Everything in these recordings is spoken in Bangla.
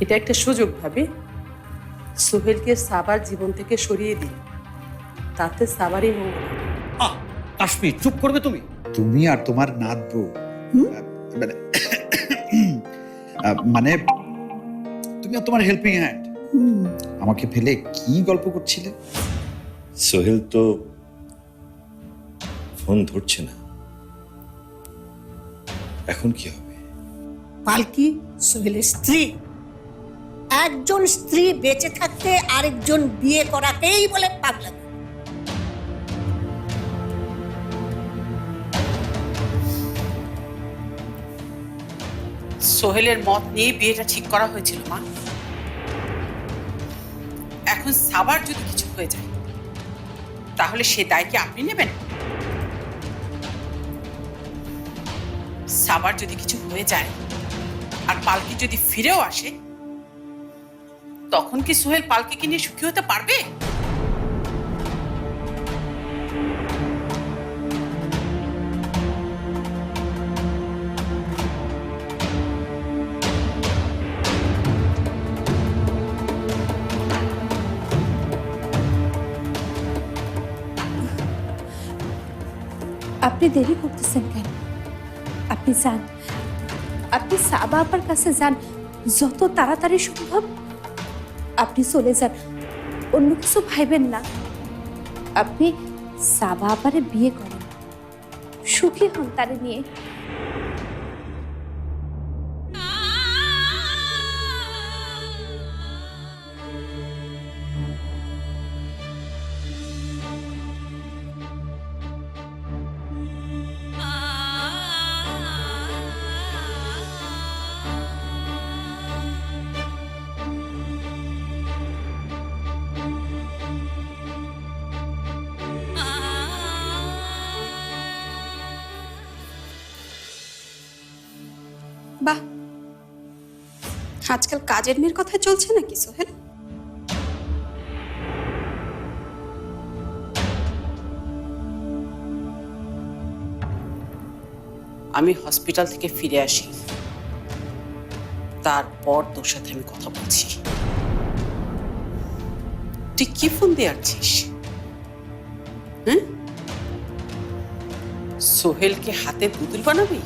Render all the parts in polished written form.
এটা একটা সুযোগ ভাবি, সোহেলকে সাবার জীবন থেকে সরিয়ে দিই, তাতে সাবারই মঙ্গল। কাশ্মীর, চুপ করবে তুমি? তুমি আর তোমার নাত বউ মানে মানে তুমি আর তোমার হেল্পিং হ্যান্ড আমাকে ফেলে কি গল্প করছিলে? সোহেল তো ফোন ধরছে না, এখন কি হবে? পালকি সোহেলের স্ত্রী, একজন স্ত্রী বেঁচে থাকতে আরেকজন বিয়ে করাকেই বলে পাগলামি। সোহেলের মত নিয়ে বিয়েটা ঠিক করা হয়েছিল মা। এখন সাবার যদি কিছু হয়ে যায় তাহলে সে দায় কি আপনি নেবেন? সাবার যদি কিছু হয়ে যায় আর পালকি যদি ফিরেও আসে, তখন কি সোহেল পালকিকে নিয়ে সুখী হতে পারবে? আপনি দেরি করতেছেন কেন? আপনি যান, আপনি সাবা আপার কাছে যান যত তাড়াতাড়ি সম্ভব। আপনি চলে যান, অন্য কিছু ভাইবেন না। আপনি সাবা আপারে বিয়ে করেন, সুখী হন তারে নিয়ে। বাহ, আজকাল কাজের মেয়ের কথা চলছে নাকি সোহেল? আমি হসপিটাল থেকে ফিরে আসি, তারপর তোর সাথে আমি কথা বলছি। তুই কি ফোন দিয়ে আসছিস? হ্যাঁ, সোহেলকে হাতে পুতুল বানাবি?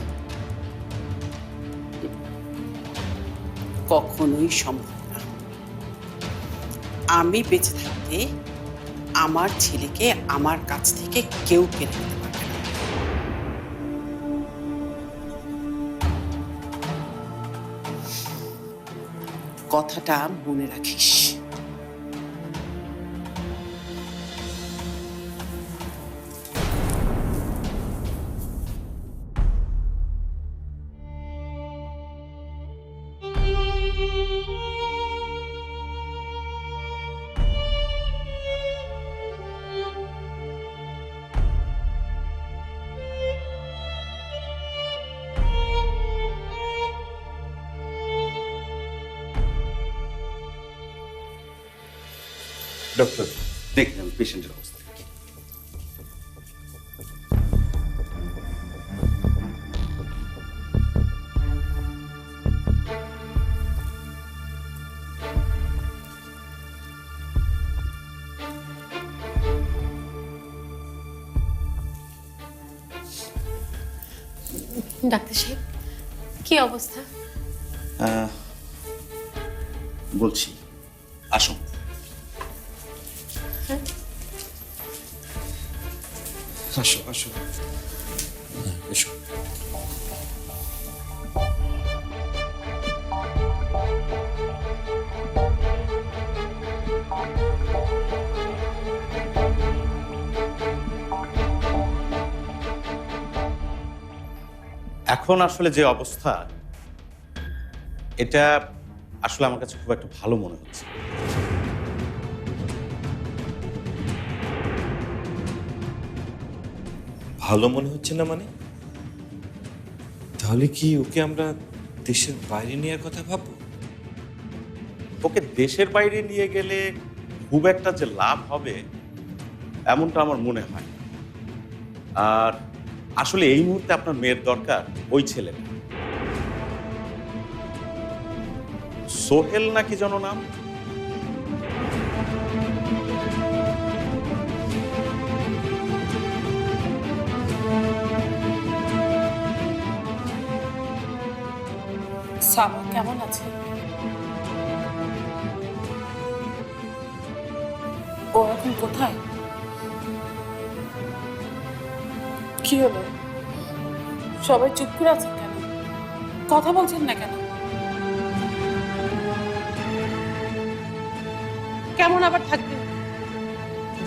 কখনোই সম্ভব না। আমি বেঁচে থাকতে আমার ছেলেকে আমার কাছ থেকে কেউ কেড়ে নিতে পারবে না। কথাটা মনে রাখিস। ডক্টর, দেখলাম পেশেন্টের অবস্থা কি। ডাক্তার সাহেব, কি অবস্থা? বলছি, আসুন। আসো আসো, এসো। এখন আসলে যে অবস্থা, এটা আসলে আমার কাছে খুব একটা ভালো মনে হচ্ছে। ভালো মনে হচ্ছে না মানে? তাহলে কি ওকে আমরা দেশের বাইরে নেওয়ার কথা ভাববো? ওকে দেশের বাইরে নিয়ে গেলে খুব একটা যে লাভ হবে এমনটা আমার মনে হয়। আর আসলে এই মুহূর্তে আপনার মেয়ের দরকার ওই ছেলেটা। সোহেল নাকি যেন নাম। সাবা কেমন আছে? ও এখন কোথায়? কি হলো? সবাই চুপ করে আছেন কেন? কথা বলছেন না কেন? কেমন আবার থাকবে?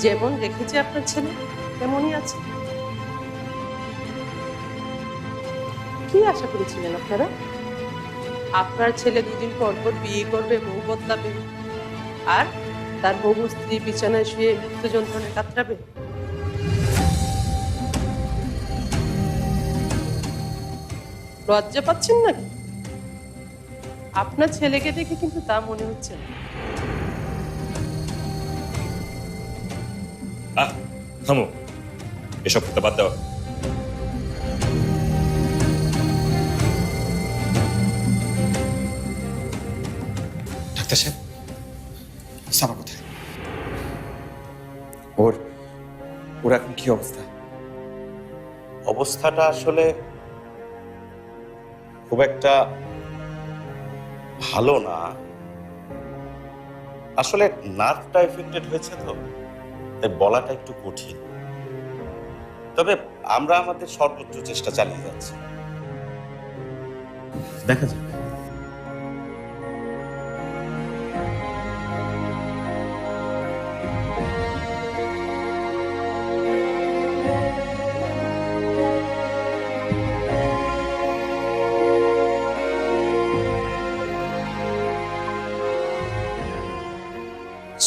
যেমন রেখেছে আপনার ছেলে তেমনই আছে। কি আশা করেছিলেন আপনারা? আপনার ছেলে দুদিন পর পর বিয়ে করবে, বউ বদলাবে, আর তার বহু স্ত্রী বিছানায় শুয়ে মৃত্যু যন্ত্রণায় কাতরাবে? লজ্জা পাচ্ছেন নাকি? আপনার ছেলেকে দেখে কিন্তু তা মনে হচ্ছে না। থামো, এসব কথা বাদ দাও। ডাক্তার সাহেব, সাবা কোথায়? ওর এখন কি অবস্থা? অবস্থাটা আসলে খুব একটা ভালো না। আসলে নার্ভটা এফেক্টেড হয়েছে, তো তাই বলাটা একটু কঠিন। তবে আমরা আমাদের সর্বোচ্চ চেষ্টা চালিয়ে যাচ্ছি, দেখা যাক।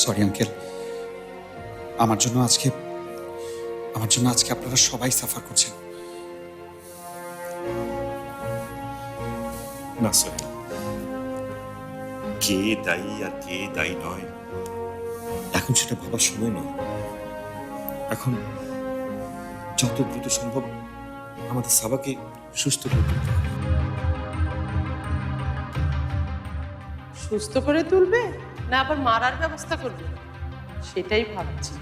সরি আঙ্কেল, আমার জন্য আজকে আপনারা সবাই সাফার করছেন। না স্যার, কে দায়ী আর কে দায়ী নয় এখন সেটা ভাবার সময় নেই। এখন যত দ্রুত সম্ভব আমাদের সাবাকে সুস্থ করতে হবে। সুস্থ করে তুলবে না আবার মারার ব্যবস্থা করবে, সেটাই ভাবছি।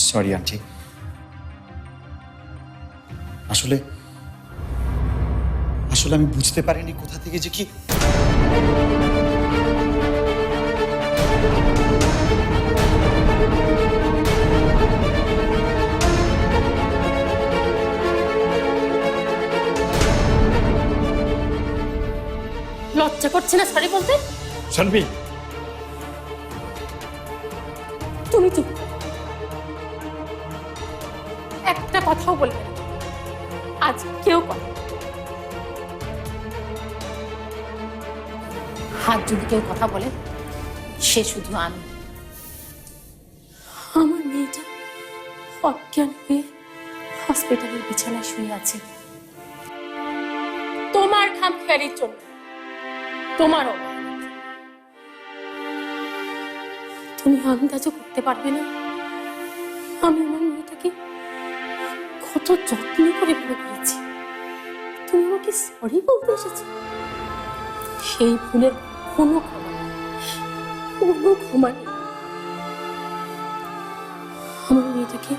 সরি আন্টি, আসলে আমি বুঝতে পারিনি কোথা থেকে যে কি লজ্জা করছে না সরি বলতে? শানবি, তুমি চুপ, একটা কথাও বলবে না আজ কেউ কথা। হাত যদি কেউ কথা বলে সে শুধু আমি। আমার মেয়েটা অজ্ঞান হয়ে হসপিটালের বিছানায় শুয়ে আছে তোমার খামখেয়ালির জন্য, তোমার অবহেলায়। তুমি আন্দাজও করতে পারবে না আমি আমার মেয়েটাকে কত যত্ন করে বড় করেছি। তুমি আমাকে সরি বলতে এসেছো, সেই ভুলের কোনো ক্ষমা নেই। আমার মেয়েটাকে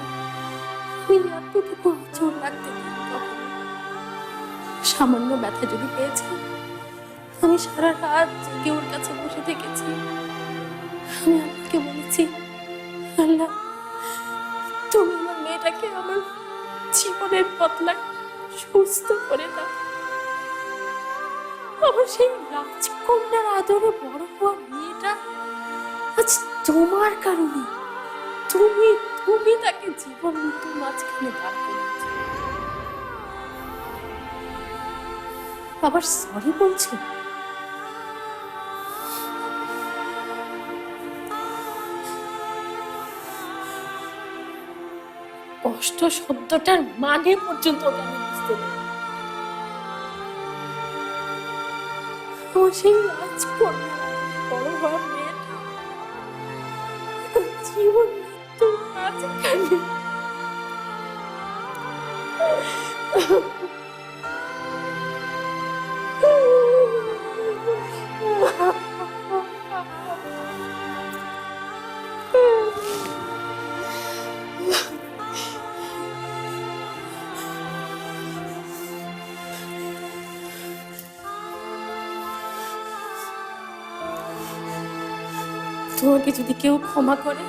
আমি এতটুকু আচর রাখতে সামান্য ব্যথা যদি পেয়েছি, আমি সারা রাত জেগে ওর কাছে বসে থেকেছি। আমি আল্লাহকে বলেছি, আল্লাহ তুমি আমার মেয়েটাকে আমার জীবনের বদলা সুস্থ করে দাও। আমার সেই রাজকন্যার আদরে বড় হওয়া মেয়েটা আজ তোমার কারণে তুমি তাকে জীবন মৃত্যু মাঝখানে দাঁড় করিয়েছো। আবার সরি বলছো? কষ্ট শব্দটার মানে পর্যন্ত আমি বুঝতে পারি। আমার সেই রাজকন্যা বড় হওয়ার মেয়েটা জীবন মৃত্যু মাঝখানে। তোমাকে যদি কেউ ক্ষমা করে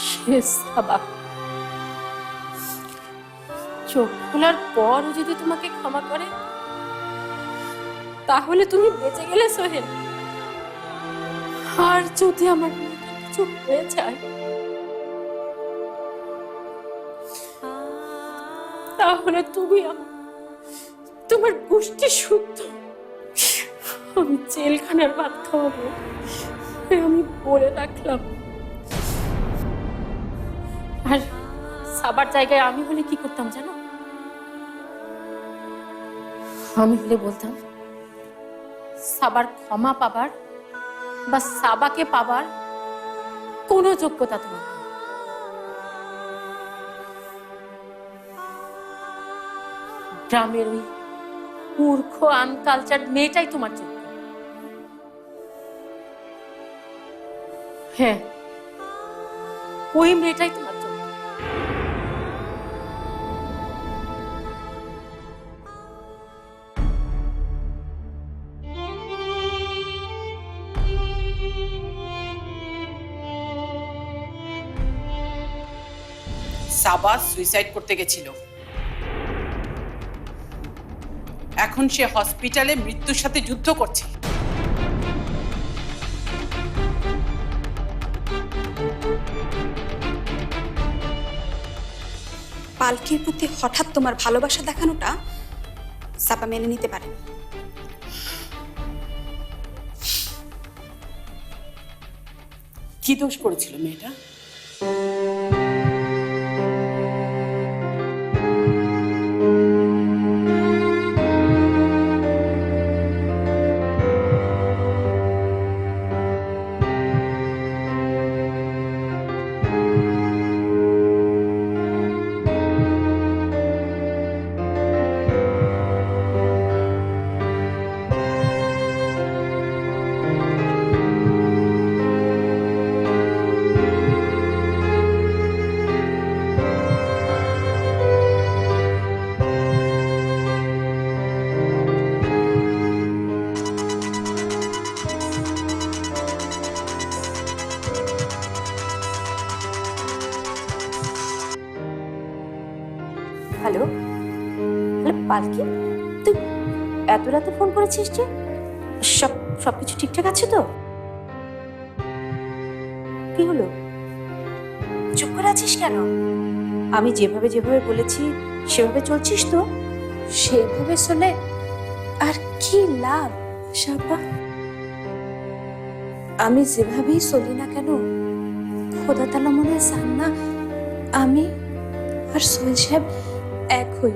সে সাবা। চোখ খোলার পরও যদি তোমাকে ক্ষমা করে তাহলে তুমি বেঁচে গেলে সোহেল। আর যদি আমার মেয়েটা কিছু হয়ে যায় তাহলে তুমি তোমার গোষ্ঠী শুদ্ধ আমি জেলখানার ভাত খাওয়াবো, আমি বলে রাখলাম। আর সাবার জায়গায় আমি হলে কি করতাম জানো? আমি হলে বলতাম সাবার ক্ষমা পাবার বা সাবাকে পাবার কোনো যোগ্যতা তোমার নেই। গ্রামের ওই মূর্খ আনকালচার মেয়েটাই তোমার যোগ্য। হ্যাঁ, ওই মেয়েটাই তোমার যোগ্য। সাবা সুইসাইড করতে গেছিল, এখন সে হসপিটালে মৃত্যুর সাথে যুদ্ধ করছে। পালকির প্রতি হঠাৎ তোমার ভালোবাসা দেখানোটা সাবা মেনে নিতে পারে। কি দোষ করেছিল মেয়েটা? হ্যালো হ্যালো পালকি, তুই এত রাতে ফোন করেছিস যে? সবকিছু ঠিকঠাক আছে তো? কি হলো, চুপ করে আছিস কেন? আমি যেভাবে যেভাবে বলেছি সেভাবে চলছিস তো? সেভাবে চলে আর কি লাভ সাবা? আমি যেভাবেই চলি না কেন খোদা তাআলা মনে চান না আমি আর সোহেল সাহেব এক হই।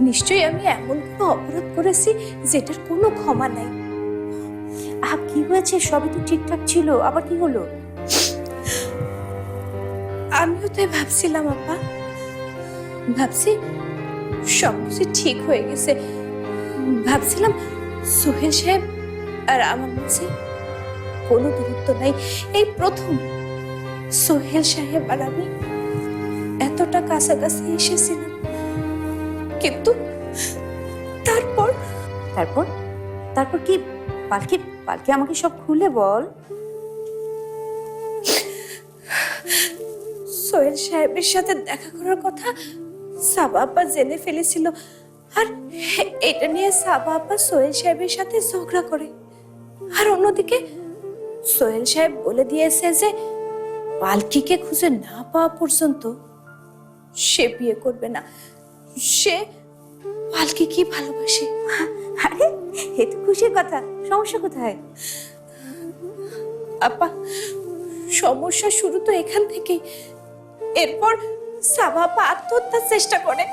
নিশ্চয়ই আমি এমন কোনো অপরাধ করেছি যেটার কোনো ক্ষমা নাই। কি হয়েছে? সবই তো ঠিকঠাক ছিল, আবার কি হলো? আমিও তাই ভাবছিলাম আপা, ভাবছি সবকিছু ঠিক হয়ে গেছে। ভাবছিলাম সোহেল সাহেব আর আমার মাঝে কোনো দূরত্ব নাই। এই প্রথম সোহেল সাহেব আর আমি এতটা কাছাকাছি এসেছিলাম, কিন্তু তারপর তারপর তারপর কি? পালকি পালকি আমাকে সব খুলে বল। সোহেল সাহেবের সাথে দেখা করার কথা সাবা আপা জেনে ফেলেছিল, আর এটা নিয়ে সাবা আপা সোহেল সাহেবের সাথে ঝগড়া করে। আর অন্যদিকে সোহেল সাহেব বলে দিয়েছে যে পালকিকে খুঁজে না পাওয়া পর্যন্ত সে বিয়ে করবে না। সে পালকি কি ভালোবাসে। আরে এ তো খুশির কথা, সমস্যা কোথায়? আপা সমস্যা শুরু তো এখান থেকেই। এরপর সাবা আপা আত্মহত্যার চেষ্টা করে।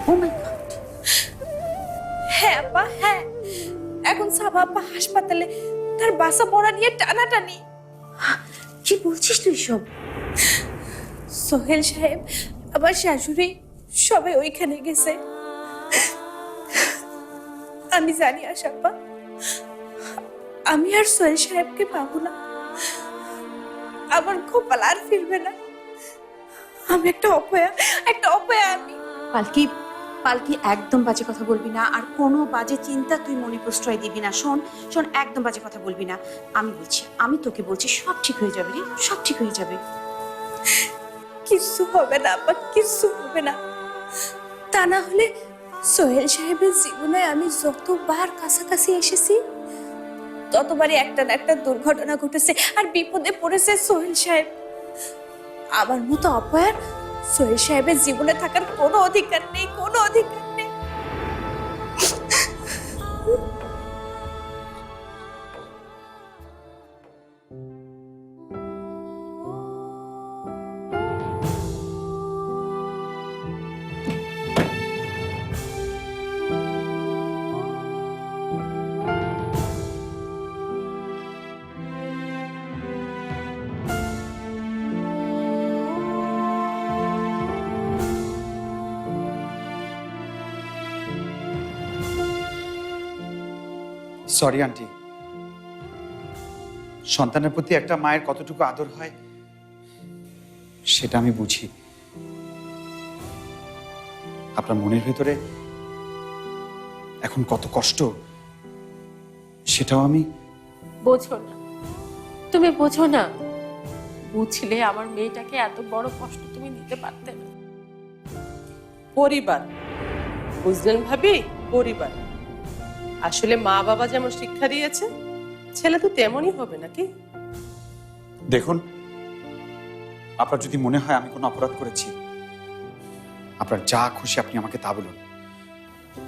ও মাই গড! হ্যাঁ আপা, হ্যাঁ, এখন সাবা আপা হাসপাতালে, তার বাসা পড়া নিয়ে টানাটানি। কি বলছিস তুই সব? সোহেল সাহেব, আমার শাশুড়ি সবাই ওইখানে গেছে। আমি জানি আশাপা, আমি আর সোহেল সাহেবকে পাবো না। আমার কপাল আর ফিরবে না। আমি একটা অপয়া আমি। পালকি পালকি, একদম বাজে কথা বলবি না, আর কোনো বাজে চিন্তা তুই মনে প্রশ্রয় দিবি না। শোন শোন, একদম বাজে কথা বলবি না। আমি তোকে বলছি, সব ঠিক হয়ে যাবে রে, সব ঠিক হয়ে যাবে। কিচ্ছু হবে না আপা, কিচ্ছু হবে না। তা না হলে সোহেল সাহেবের জীবনে আমি যতবার কাছাকাছি এসেছি ততবারই একটা না একটা দুর্ঘটনা ঘটেছে আর বিপদে পড়েছে সোহেল সাহেব। আমার মতো অপয়ার সোহেল সাহেবের জীবনে থাকার কোনো অধিকার নেই, কোনো অধিকার নেই। সরি আন্টি, সন্তানের প্রতি একটা মায়ের কতটুকু আদর হয় সেটা আমি বুঝি। আপনার মনের ভেতরে এখন কত কষ্ট সেটাও আমি বোঝো না, তুমি বোঝো না। বুঝলে আমার মেয়েটাকে এত বড় কষ্ট তুমি নিতে পারতে না। পরিবার, বুঝলেন ভাবি? পরিবার আসলে মা বাবা যেমন শিক্ষা দিয়েছে ছেলে তো তেমনই হবে নাকি? দেখুন, আপনার যদি মনে হয় আমি কোনো অপরাধ করেছি, আপনার যা খুশি আপনি আমাকে তা বলুন,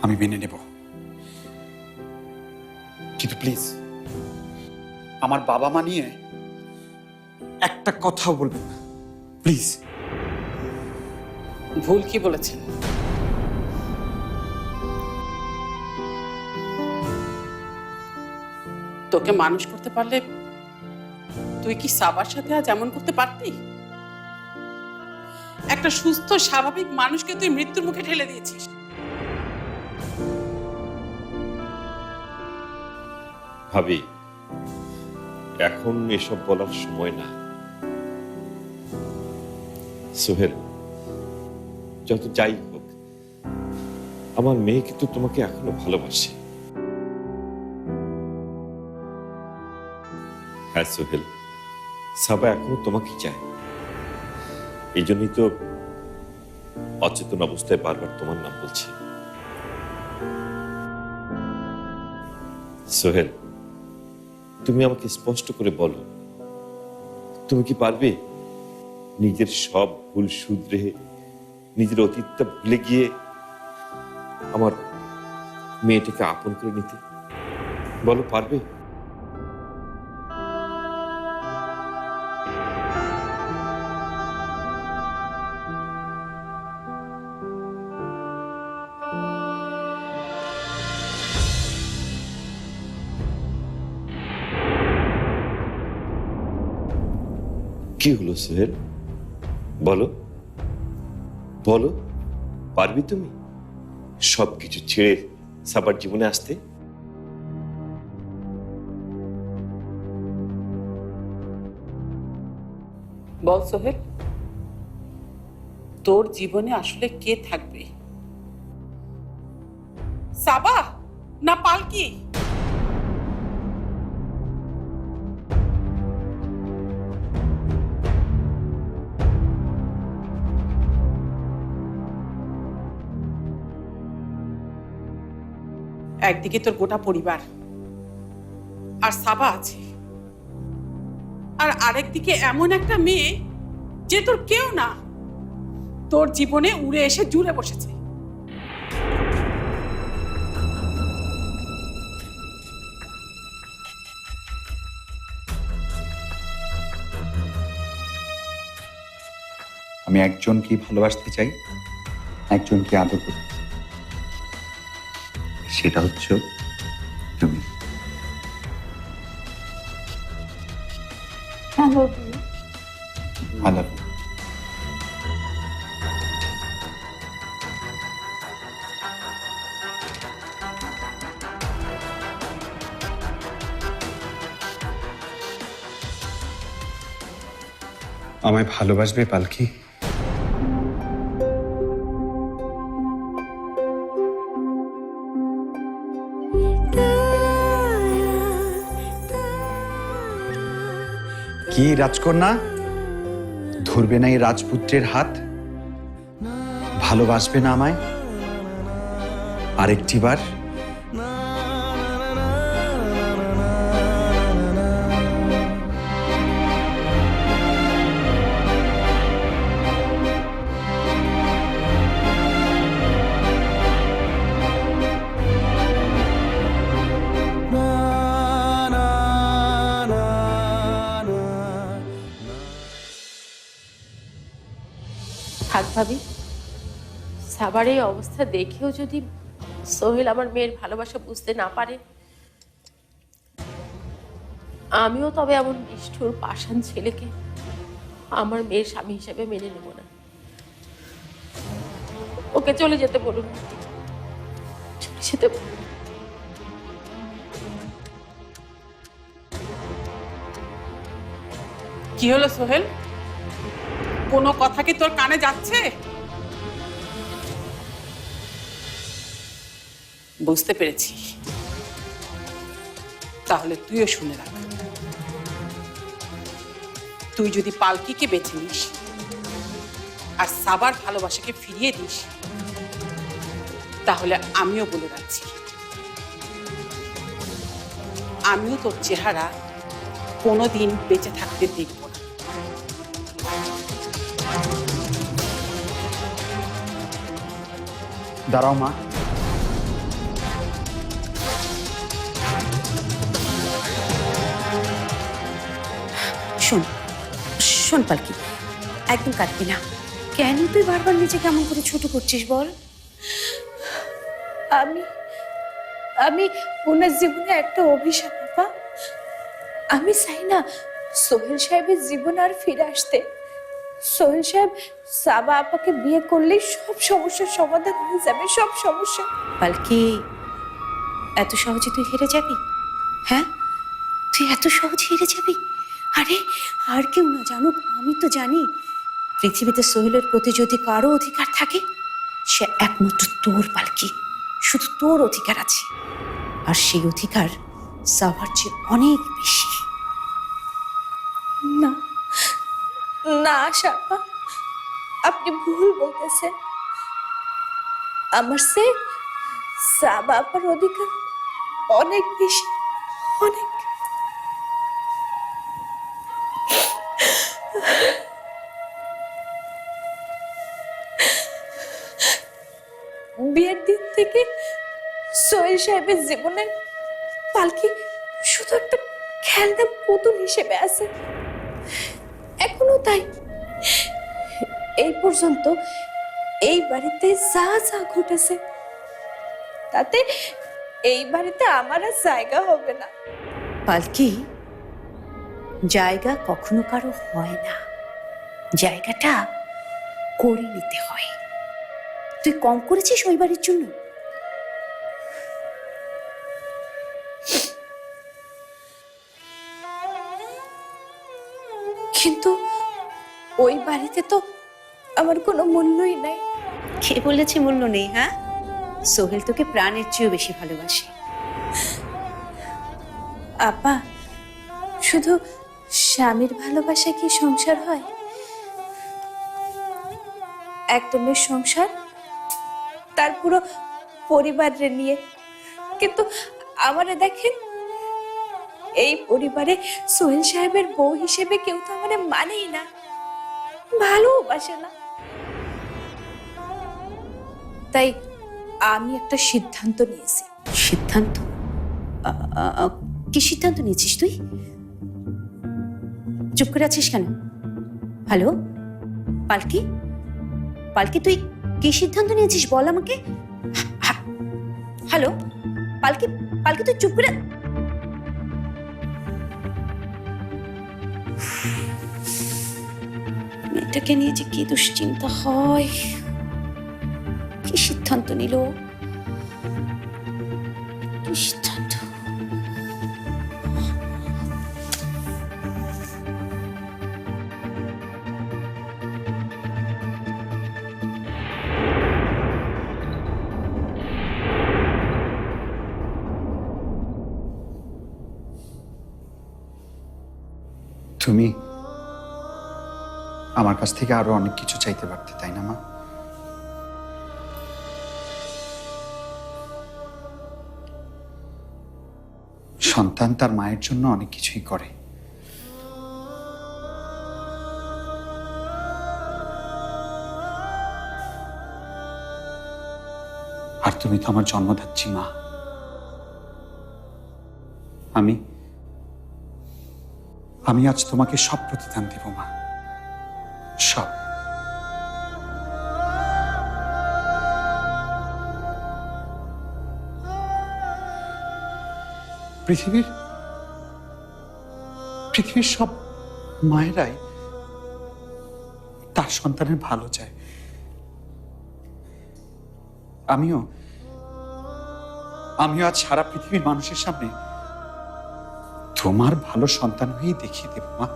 আমি মেনে নেব। কিন্তু প্লিজ আমার বাবা মা নিয়ে একটা কথাও বলবেন না, প্লিজ। ভুল কি বলেছেন? তোকে মানুষ করতে পারলে তুই কি সাবার সাথে আজ এমন করতে পারতি? একটা সুস্থ স্বাভাবিক মানুষকে তুই মৃত্যুর মুখে ঠেলে দিয়েছিস। ভাবি, এখন এসব বলার সময় না। সোহেল, যত যাই হোক, আমার মেয়ে কিন্তু তোমাকে এখনো ভালোবাসে। হ্যাঁ সোহেল, সাবা এখনো তোমাকে চায়। এই জন্যই তো অচেতন অবস্থায় বারবার তোমার নাম বলছি। সোহেল, তুমি আমাকে স্পষ্ট করে বলো, তুমি কি পারবে নিজের সব ভুল শুধরে, নিজের অতীতটা ভুলে গিয়ে আমার মেয়েটাকে আপন করে নিতে? বলো, পারবে? কি হলো সোহেল? বলো বলো, পারবি তুমি সবকিছু ছেড়ে সাবার জীবনে আসতে? বল সোহেল, তোর জীবনে আসলে কে থাকবে? সাবা না পালকি? একদিকে তোর গোটা পরিবার আর সাবা আছে, আর আরেকদিকে এমন একটা মেয়ে যে তোর কেউ না, তোর জীবনে উড়ে এসে জুড়ে বসেছে। আমি একজনকে ভালোবাসতে চাই, একজনকে আদর করতে চাই, সেটা হচ্ছে তুমি। Hello I love you. আমায় ভালোবাসবে পালকি? কি রাজকন্যা, ধরবে না এই রাজপুত্রের হাত? ভালোবাসবে না আমায় আরেকটি বার? থাক ভাবি, সাবার এই অবস্থা দেখেও যদি সোহেল আমার মেয়ের ভালোবাসা বুঝতে না পারে, আমিও তবে এমন নিষ্ঠুর পাষাণ ছেলেকে আমার মেয়ের স্বামী হিসেবে মেনে নেব না। ওকে চলে যেতে বলুন, চলে যেতে বলুন। কি হলো সোহেল, কোনো কথা কি তোর কানে যাচ্ছে? বুঝতে পেরেছি, তাহলে তুইও শুনে রাখ। তুই যদি পালকিকে বেছে নিস আর সাবার ভালোবাসাকে ফিরিয়ে দিস, তাহলে আমিও বলে রাখছি, আমিও তোর চেহারা কোনোদিন বেঁচে থাকতে দেখব না। দাঁড়াও মা। শোন শোন পালকি, একদম কাঁদবি না। কেন তুই বারবার নিজেকে কেমন করে ছোট করছিস বল? আমি আমি ওনার জীবনে একটা অভিশাপ বাবা। আমি চাই না সোহেল সাহেবের জীবন আর ফিরে আসতে। সোহেল সাহেব সাবা আপাকে বিয়ে করলেই সব সমস্যার সমাধান হয়ে যাবে, সব সমস্যা। পালকি, এত সহজে তুই হেরে যাবি? হ্যাঁ, তুই এত সহজে হেরে যাবি? আরে আর কেউ না জানুক, আমি তো জানি পৃথিবীতে সোহেলের প্রতি যদি কারো অধিকার থাকে, সে একমাত্র তোর পালকি। শুধু তোর অধিকার আছে, আর সেই অধিকার সাভার চেয়ে অনেক বেশি। না না আশাপা, আপনি ভুল বলতেছেন। আমার সে সাবা আপার অধিকার অনেক বেশি, অনেক। বিয়ের দিন থেকে সোহেল সাহেবের জীবনে পালকি শুধু একটা খেলনা পুতুল হিসেবে আছে, এখনো তাই। এই পর্যন্ত এই বাড়িতে যা যা ঘটেছে, তাতে এই বাড়িতে আমার আর জায়গা হবে না। পালকি, জায়গা কখনো কারো হয় না, জায়গাটা করে নিতে হয়। তুই কম করেছিস ওই বাড়ির জন্য? কিন্তু ওই বাড়িতে তো আমার কোনো মূল্যই নাই। কে বলেছে মূল্য নেই? হ্যাঁ, সোহেল তোকে প্রাণের চেয়েও বেশি ভালোবাসে। আপা, শুধু স্বামীর ভালোবাসা কি সংসার হয়? একজনের সংসার, তার পুরো পরিবারের নিয়ে। কিন্তু আমারে দেখেন, এই পরিবারে সোহেল সাহেবের বউ হিসেবে কেউ তো আমারে মানেই না, ভালোবাসে না। তাই আমি একটা সিদ্ধান্ত নিয়েছি। সিদ্ধান্ত? কি সিদ্ধান্ত নিয়েছিস তুই? চুপ করে আছিস কেন? হ্যালো পালকি, পালকি তুই কি সিদ্ধান্ত নিয়েছিস বল আমাকে। হ্যালো পালকি, পালকি তুই চুপ করে। মেয়েটাকে নিয়ে যে কি দুশ্চিন্তা হয়। কি সিদ্ধান্ত নিল, কি সিদ্ধান্ত? তুমি আমার কাছ থেকে আরো অনেক কিছু চাইতে পারতে, তাই না মা? সন্তান তার মায়ের জন্য অনেক কিছুই করে। আর তুমি তো আমার জন্মদাত্রী মা। আমি আজ তোমাকে সব প্রতিদান দেব মা, সব। পৃথিবীর সব মায়েরাই তার সন্তানের ভালো চায়। আমিও আজ সারা পৃথিবীর মানুষের সামনে তোমার ভালো সন্তান হয়েই দেখিয়ে দেব মা।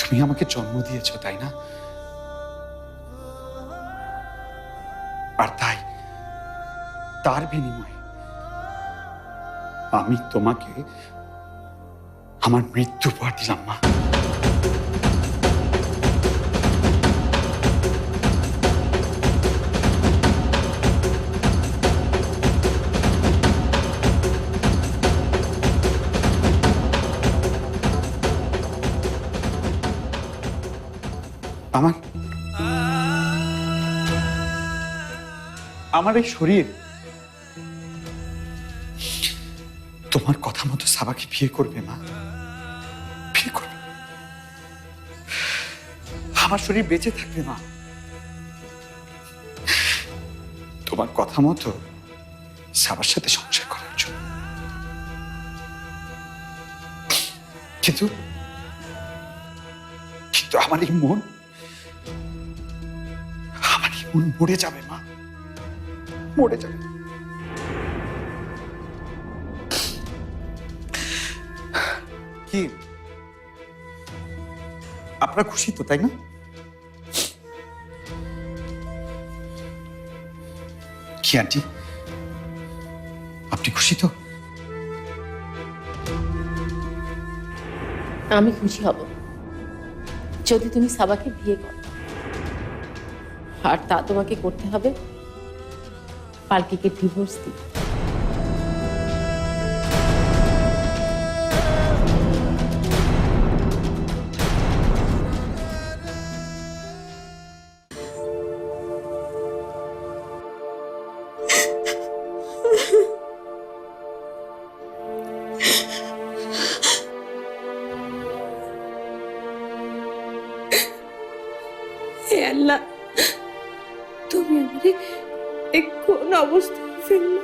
তুমি আমাকে জন্ম দিয়েছ, তাই না? আর তার বিনিময়ে আমি তোমাকে আমার মৃত্যু উপহার দিলাম মা। আমার এই শরীর তোমার কথা মতো সাবাকে বিয়ে করবে মা, বিয়ে করবে। আমার শরীর বেঁচে থাকবে মা, তোমার কথা মতো সাবার সাথে সংসার করার জন্য। কিন্তু আমার এই মন মরে যাবে মা, মরে যাবে। কি আপনারা খুশি তো, তাই না? কি আন্টি, আপনি খুশি তো? আমি খুশি হব যদি তুমি সাবাকে বিয়ে করো, আর তা তোমাকে করতে হবে পালকিকে ডিভোর্স দিতে। হে আল্লাহ, তুমি আমারে কোন অবস্থায় ফেললো?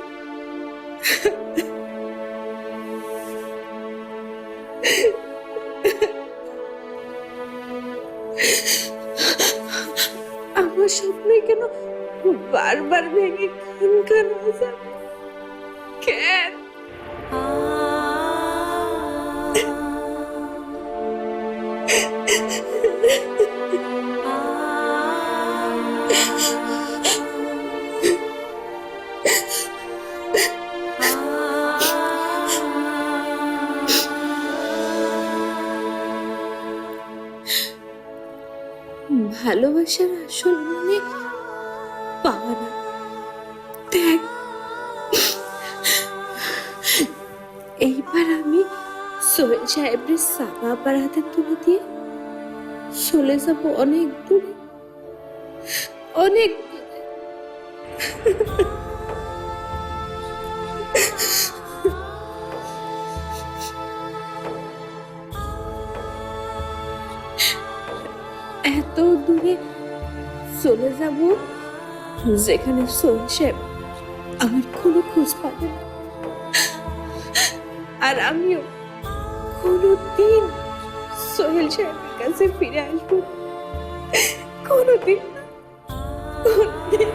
আমার স্বপ্নে কেন বারবার ভেঙে খান খান হয়ে যায়? কেন? ভালোবাসার আসল মানে পাওয়া না, ত্যাগ। এইবার আমি সোহেল সাহেবের সাবা আপার হাতে তুলে দিয়ে চলে যাব অনেক দূরে, অনেক দূরে। এত দূরে চলে যাব যেখানে সোহেল সাহেব আমার কোনো খোঁজ পাবে না। আর আমিও কোনোদিন সোহেল সাহেবের কাছে ফিরে আসবো না। কোনোদিন না, কোনোদিন।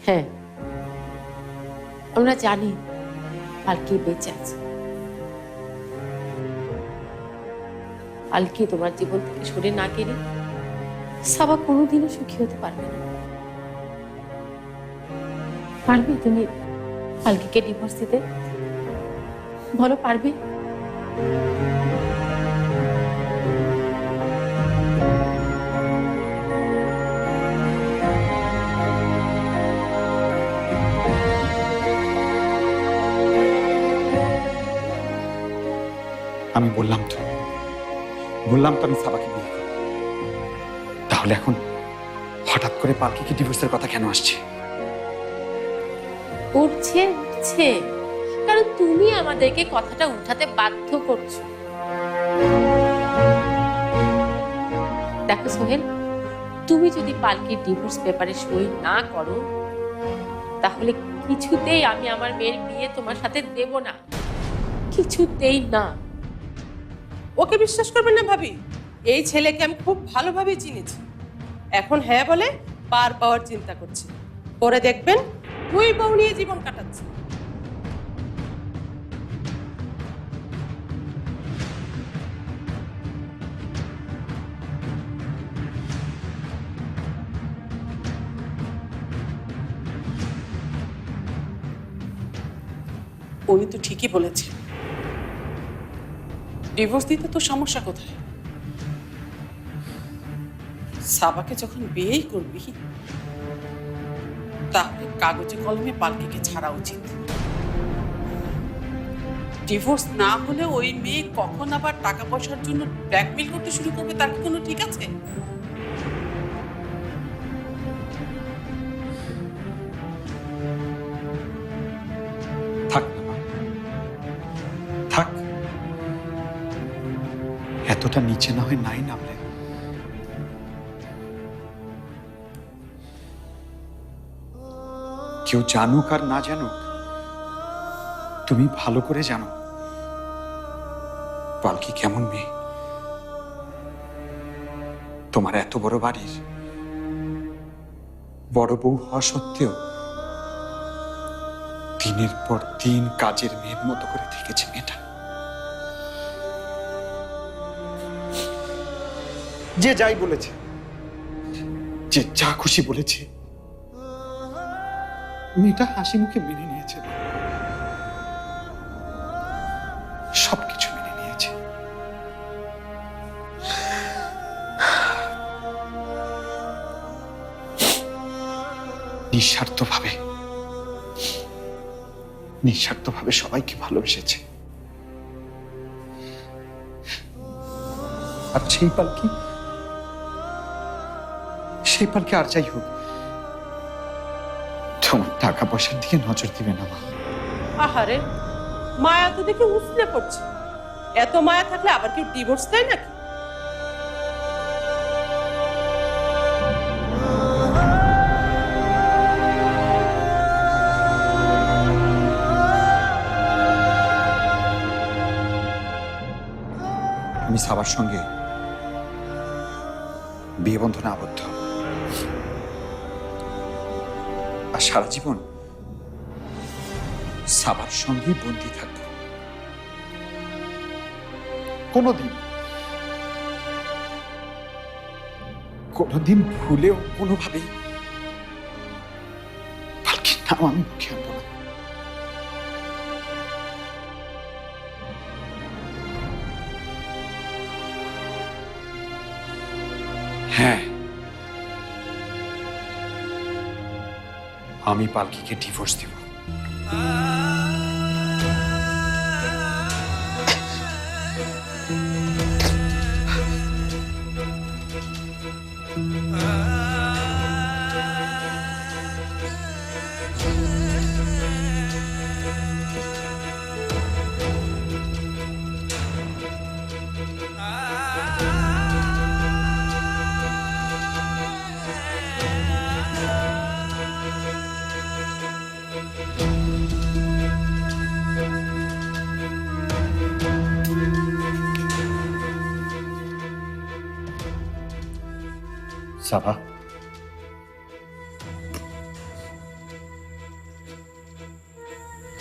হ্যাঁ, আমরা জানি পালকি বেঁচে আছে। পালকি তোমার জীবন থেকে সরে না গেলে সাবা কোনোদিনও সুখী হতে পারবে না। পারবে তুমি পালকিকে ডিভোর্স দিতে? বলো, পারবে? আমি বললাম তো আমি সাবাকে বিয়ে করব। তাহলে এখন হঠাৎ করে পালকিকে ডিভোর্সের কথা কেন আসছে? উঠছে, কারণ তুমি আমাদেরকে কথাটা উঠাতে বাধ্য করছো। দেখো সোহেল, তুমি যদি পালকির ডিভোর্স পেপারে সই না করো, তাহলে কিছুতেই আমি আমার মেয়ের বিয়ে তোমার সাথে দেব না, কিছুতেই না। ওকে বিশ্বাস করবেন না ভাবি, এই ছেলেকে আমি খুব ভালোভাবে চিনেছি। এখন হ্যাঁ বলে পার পাওয়ার চিন্তা করছে, পরে দেখবেন দুই বউ নিয়ে জীবন কাটাচ্ছে। উনি তো ঠিকই বলেছে, ডিভোর্স দিতে তো সমস্যা কোথায়? সাবাকে যখন বিয়েই করবি, তাহলে কাগজে কলমে পালকিকে ছাড়া উচিত। ডিভোর্স না হলে ওই মেয়ে কখন আবার টাকা পয়সার জন্য ব্ল্যাকমেল করতে শুরু করবে, তার কি কোনো ঠিক আছে? থাক না মা, থাক। এতটা নিচে না হয় নাই নামলে। কেউ জানুক আর না জানুক, তুমি ভালো করে জানো পালকি কেমন মেয়ে। তোমার এত বড় বাড়ির বড় বউ হওয়া সত্ত্বেও দিনের পর দিন কাজের মেয়ের মতো করে থেকেছে মেয়েটা। যে যাই বলেছে, যে যা খুশি বলেছে, মেয়েটা হাসি মুখে মেনে নিয়েছে, সবকিছু মেনে নিয়েছে। নিঃস্বার্থভাবে সবাইকে ভালোবেসেছে। আর সেই পালকি আর যাই হোক, তোমার টাকা পয়সার দিকে নজর দিবে না মা। আহারে, মায়া তো দেখে উছলে পড়ছে। এত মায়া থাকলে আবার কেউ ডিভোর্স দেয় নাকি? আমি সাবার সঙ্গে বিয়ে বন্ধনে আবদ্ধ, আর সারা জীবন সাবার সঙ্গে বন্দী থাকবো। কোনোদিন ভুলেও কোনোভাবেই পালকির নাম আমি মুখে আনবো না। হ্যাঁ, আমি পালকিকে ডিভোর্স দিব। সাবা,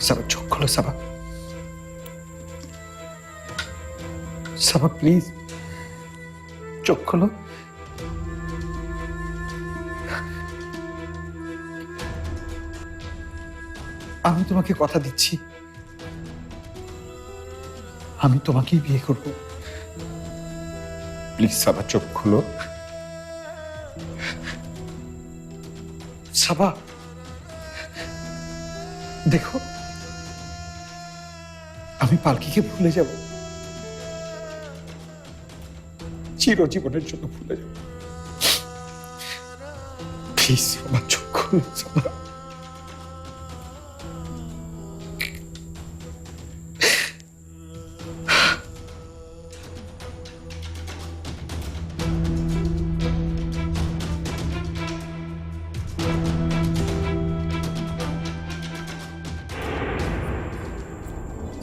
সাবা চোখ খোলো সাবা। সাবা প্লিজ চোখ খোলো। আমি তোমাকে কথা দিচ্ছি, আমি তোমাকেই বিয়ে করব। প্লিজ সাবা চোখ খোলো। সাবা দেখো, আমি পালকিকে ভুলে যাব, চিরজীবনের জন্য ভুলে যাব। প্লিজ সাবা চোখ খোলো সাবা।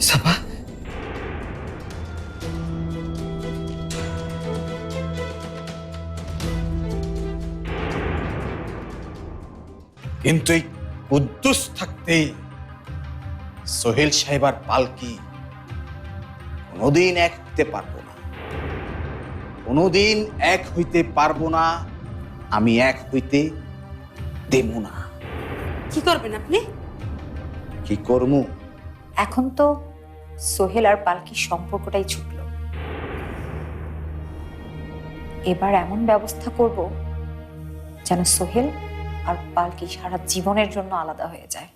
সাবা, কিন্তু এই কুদ্দুস থাকতে সোহেল সাহেব আর পালকি কোনোদিন এক হইতে পারবো না, কোনোদিন এক হইতে পারবো না। আমি এক হইতে দেব না। কি করবেন আপনি? কি করমু? এখন তো সোহেল আর পালকির সম্পর্কটাই ছুটল, এবার এমন ব্যবস্থা করব যেন সোহেল আর পালকি সারা জীবনের জন্য আলাদা হয়ে যায়।